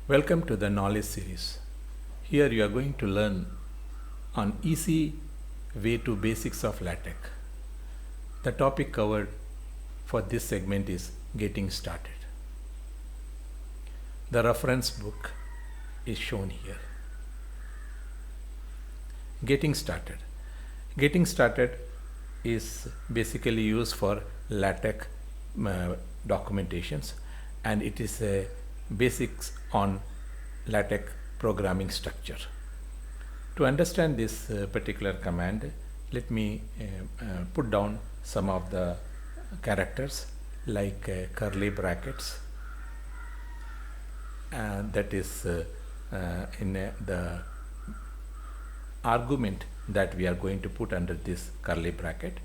Welcome to the knowledge series. Here you are going to learn on easy way to basics of LaTeX. The topic covered for this segment is getting started. The reference book is shown here. Getting started. Getting started is basically used for LaTeX documentations, and it is a basics on LaTeX programming structure. To understand this particular command, let me put down some of the characters like curly brackets, and that is in the argument that we are going to put under this curly bracket,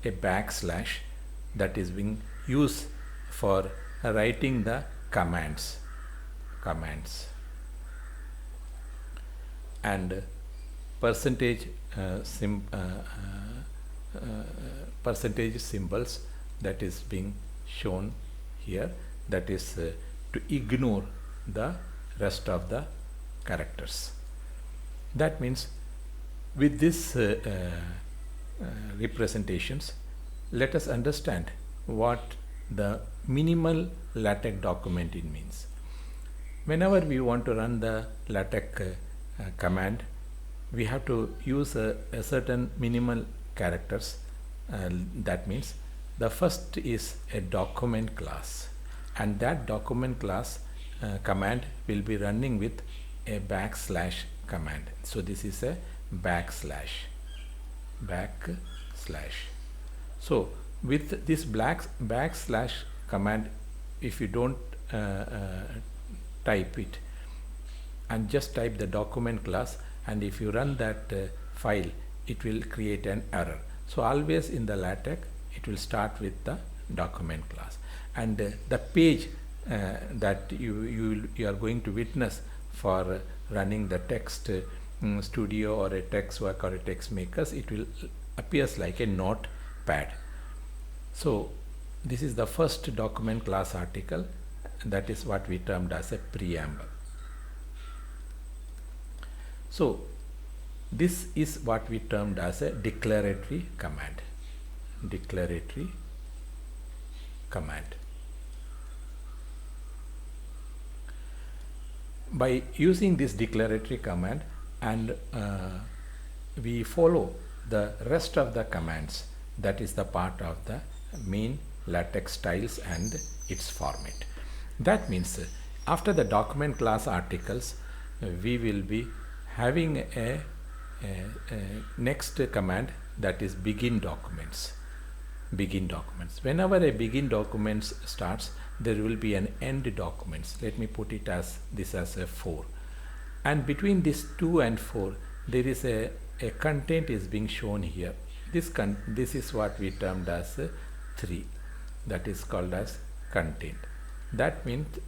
a backslash that is being used for writing the commands, and percentage percentage symbols that is being shown here, that is to ignore the rest of the characters. That means with this representations, let us understand what the minimal LaTeX document it means. Whenever we want to run the LaTeX command, we have to use a certain minimal characters. That means the first is a document class, and that document class command will be running with a backslash command. So this is a backslash. So with this backslash command, if you don't type it and just type the document class, and if you run that file, it will create an error. So always in the LaTeX, it will start with the document class, and the page that you are going to witness for running the text studio or a text work or a text makers, it will appears like a notepad. So this is the first document class article. That is what we termed as a preamble. So this is what we termed as a declaratory command. By using this declaratory command, and we follow the rest of the commands, that is the part of the main LaTeX styles and its format. That means after the document class articles, we will be having a next command, that is begin documents. Whenever a begin documents starts, there will be an end documents. Let me put it as this as a 4, and between this 2 and 4 there is a content is being shown here. This is what we termed as 3, that is called as content. That means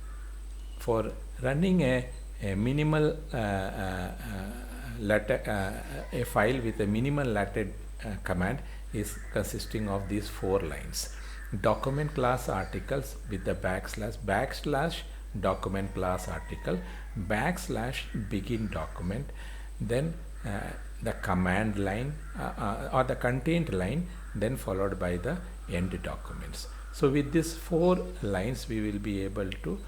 for running a minimal LaTeX a file with a minimal LaTeX command is consisting of these 4 lines: document class articles with the backslash document class article, backslash begin document, then the command line or the content line, then followed by the end documents. So with these 4 lines, we will be able to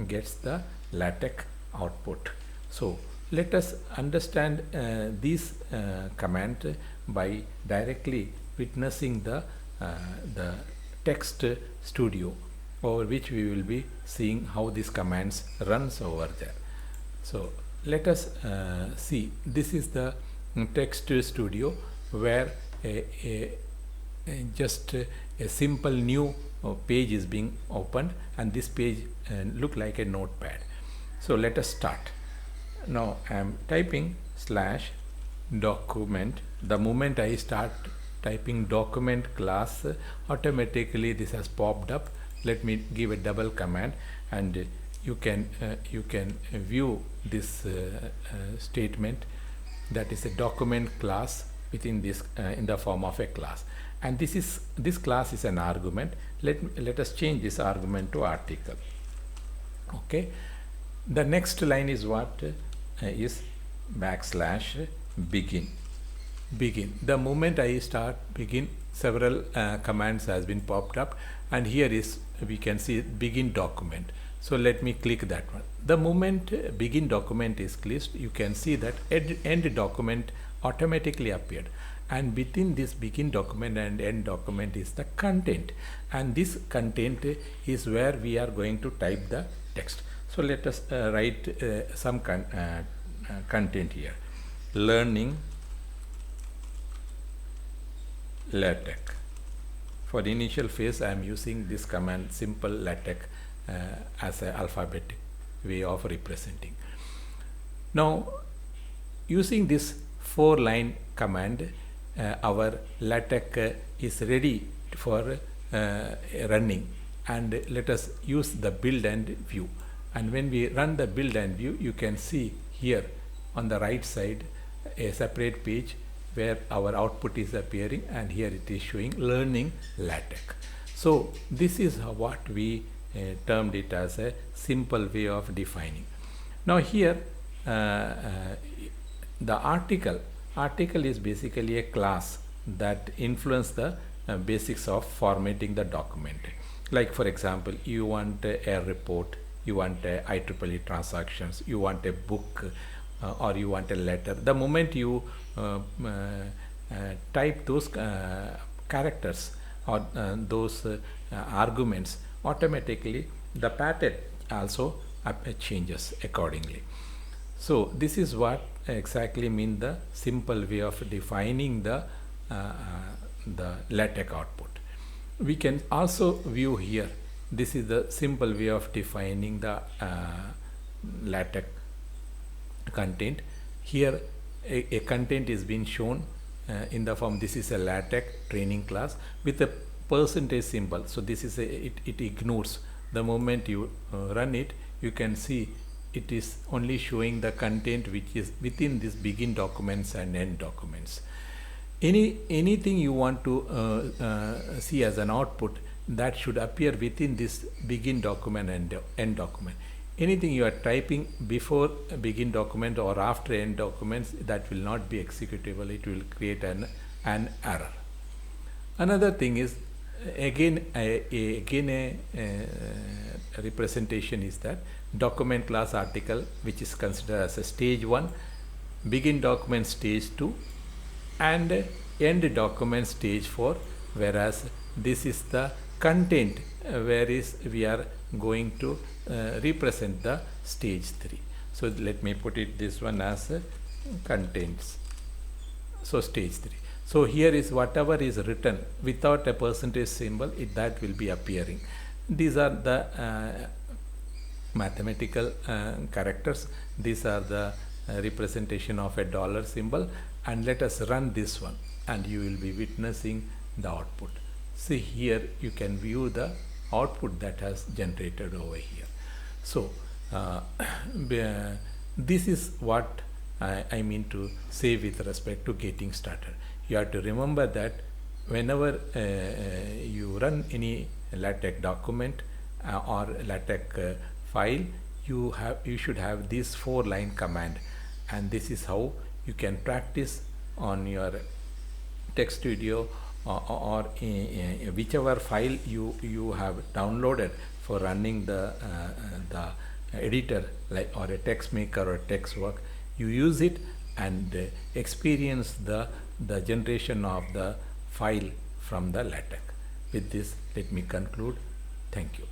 get the LaTeX output. So let us understand this command by directly witnessing the text studio, over which we will be seeing how these commands runs over there. So let us see. This is the text studio, where just a simple new page is being opened, and this page look like a notepad. So let us start. Now I am typing /document. The moment I start typing document class, automatically this has popped up. Let me give a double command, and you can view this statement, that is a document class within this in the form of a class, and this class is an argument. Let us change this argument to article. Okay, The next line is what is backslash begin. The moment I start begin, several commands has been popped up, and here is we can see begin document. So let me click that one. The moment begin document is clicked, you can see that end document automatically appeared, and within this begin document and end document is the content, and this content is where we are going to type the text. So let us write some content here. Learning LaTeX. For the initial phase, I am using this command simple LaTeX as an alphabetic way of representing. Now, using this 4-line command, our LaTeX is ready for running, and let us use the build and view. And when we run the build and view, you can see here on the right side a separate page where our output is appearing, and here it is showing learning LaTeX. So this is what we termed it as a simple way of defining. Now here the article is basically a class that influence the basics of formatting the document. Like for example, you want a report, you want a IEEE transactions, you want a book, or you want a letter. The moment you type those characters or those arguments, automatically the pattern also changes accordingly. So this is what exactly mean the simple way of defining the LaTeX output. We can also view here, this is the simple way of defining the LaTeX content. Here a content is being shown in the form, this is a LaTeX training class with a percentage symbol. So this is it ignores. The moment you run it, you can see it is only showing the content which is within this begin documents and end documents. Anything you want to see as an output, that should appear within this begin document and end document. Anything you are typing before begin document or after end documents, that will not be executable. It will create an error. Another thing is again a representation is that document class article, which is considered as a stage 1, begin document stage 2, and end document stage 4, whereas this is the content where we are going to represent the stage 3. So let me put it this one as contents. So stage 3. So here is whatever is written without a percentage symbol, that will be appearing. These are the mathematical characters. These are the representation of a dollar symbol, and let us run this one, and you will be witnessing the output. See here, you can view the output that has generated over here. So this is what I mean to say with respect to getting started. You have to remember that whenever you run any LaTeX document or LaTeX file, you should have this 4-line command, and this is how you can practice on your text studio or whichever file you have downloaded for running the editor, like or a text maker or text work. You use it and experience the generation of the file from the LaTeX. With this, let me conclude. Thank you.